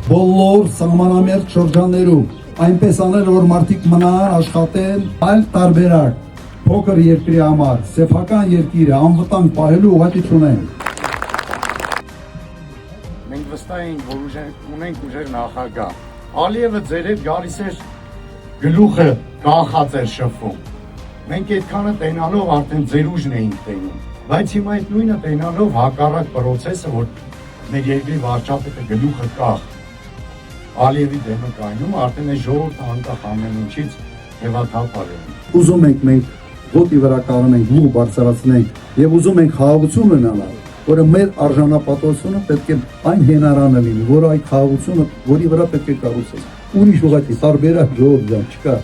Բոլոր սահմանամերձ շրջաններում այնպես անել, որ մարդիկ մնան, աշխատեն, այլ տարբերակ փոքր երկրի համար, սեփական երկիրը անվտանգ պահելու ուղղակի չունեն։ Մենք վստահ ենք, որ ունենք ուժեղ նախագահ։ Ալիևը ձեր հետ գալիս էր գլուխը կախած էր շփվում։ Մենք այդքանը տենալով արդեն ձեր ուժն էինք տենում, բայց հիմա այդ նույնը տենալով հակառակ պրոցեսը, որ մեր երկրի վարչապետը գլուխը կախ Ալիևի դեմը կայնում, արդեն այս ժողովուրդը անկախ ամեն ինչից հեվաթափար է։ Ուզում ենք մենք ոտի վրա կառնենք, լուղ բարձրացնենք եւ ուզում ենք խաղաղություն ունենալ, որը մեր արժանապատվությունը պետք է այն հենարանը լինի, որ այդ խաղաղությունը, որի վրա պետք է կառուցել։ Ուրիշ ուղղակի տարբերակ ժողովրդյան չկա։